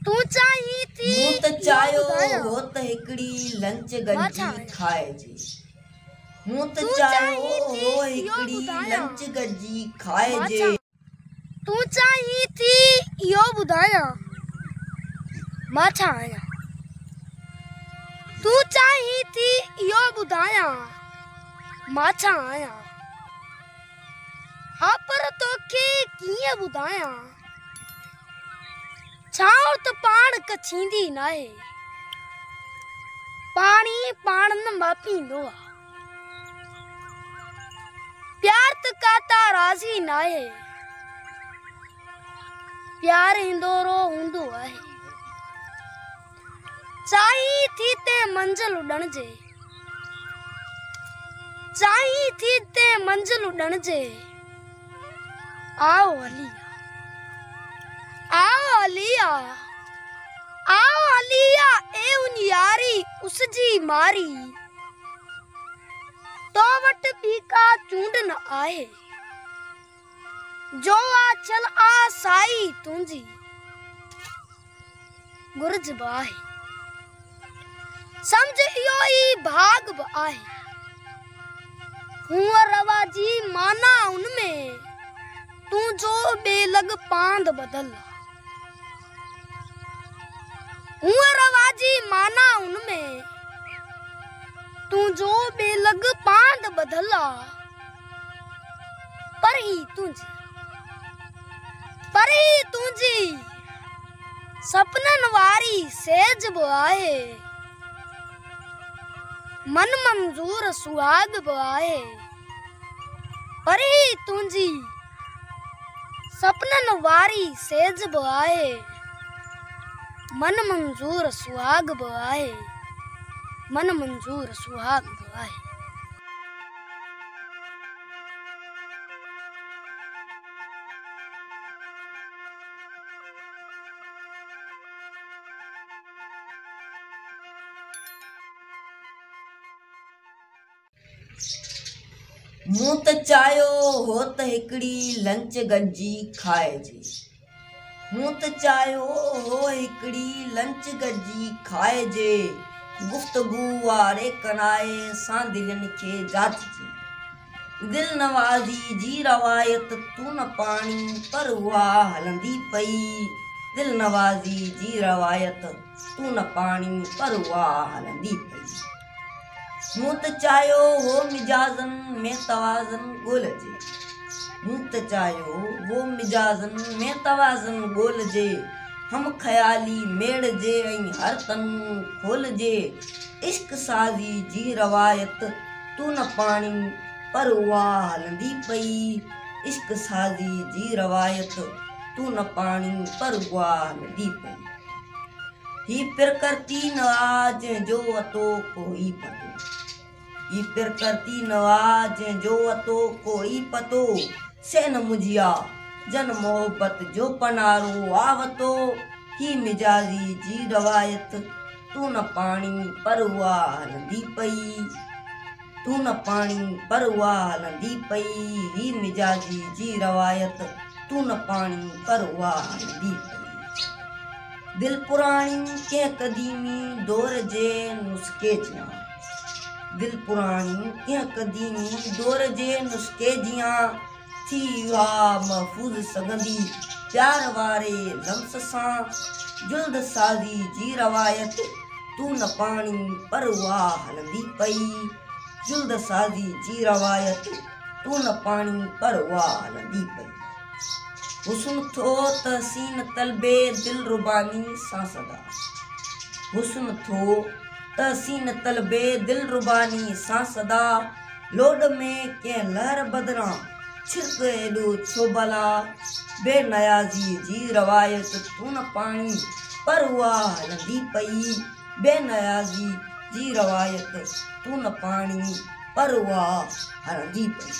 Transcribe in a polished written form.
तू चाही थी मूं त चाहियो हो त हिकड़ी लंच गॾिजी खाए जे। मूं त चाहियो हो हिकड़ी लंच गॾिजी खाए जे। तू चाही थी इहो ॿुधायां मां छा आहियां। तू चाही थी इहो ॿुधायां मां छा आहियां। हा पर तोखे कीअं ॿुधायां छांव त पाण कछींदी नाहे पाणी पाण न मापींदो आ। प्यार त काता राज़ी नाहे प्यार इंदोरो हूंदो आहे। चाही थी ते मंजिल उॾण जे चाही थी ते मंजिल उॾण जे आओ हलिया आओ हलिया आओ हलिया ए उन यारी उस जी मारी तो वट बि का चूंड न आहे जो आ चल आ साई तुंहिंजी गुरज बि आहे। समझ इहो ई भाग बि आहे हूअ रवा जी माना उनमें तू जो बेलग पांद बदल हूअ रवा जी माना उनमें तू जो बेलग पांद बदला पर ही तुंहिंजी सपनन वारी सेज बि आहे मन मंजूर सुहाग बि आहे पर ही तुंहिंजी सपनन वारी सेज बि आहे मन मंजूर सुहाग बि आहे मन मंजूर सुहाग बि आहे। मूं त चाहियो हो त हिकड़ी लंच गॾिजी खाए जे। मूं त चाहियो हो हिकड़ी लंच गॾिजी खाए जे गुफ्तगू वारे कनाए सां दिलनि खे जाचिजे। दिल नवाज़ी जी रवायत तू न पाणी पर उहा हलंदी पई दिल नवाज़ी जी रवायत तू न पाणी पर उहा हलंदी पई। मूं त चाहियो हो मिजाज़न में तवाज़न ॻोल्हिजे मूं त चाहियो हो मिजाज़न में तवाज़न ॻोल्हिजे हम ख़याली मेड़जे ऐं हर तनु खोलिजे। इश्क साज़ी जी रवायत तू न पाणी पर उहा हलंदी पई इश्क साज़ी जी रवायत तू न पाणी पर उहा हलंदी पई। ही प्रकृति नवाज जो अतो कोई पतो ही प्रकृति नवाज जो अतो कोई पतो से न मुझिया जन मोहब्बत जो पनारो आवतो। ही मिजाजी जी रवायत तू न पाणी पर उहा हलंदी पई तू न पाणी पर उहा हलंदी पई ही मिजाजी जी रवायत तू न पाणी पर उहा हलंदी पई। दिल पुराणी कंहिं क़दीमी दौर जे नुस्खे जियां दिल पुराणी कंहिं क़दीमी दौर जे नुस्खे जियां थी विया महफ़ूज़ सघंदी प्यार वारे लम्स सां जुल्द साज़ी जी रवायत तू न पाणी पर उहा हलंदी पई जुल्द साज़ी जी रवायत तू न पाणी पर उहा हलंदी पई। हुस्न थो तहसीन तलबे दिल रुबानी सां सदा हुस्न थो तहसीन तलबे दिल रुबानी सां सदा लोड में कंहिं लहर बदिरां छिरक एॾो छो भला बेनयाज़ी जी रवायत तू न पाणी पर उहा हलंदी पई बेनयाज़ी जी रवायत तू न पाणी पर उहा हलंदी पई।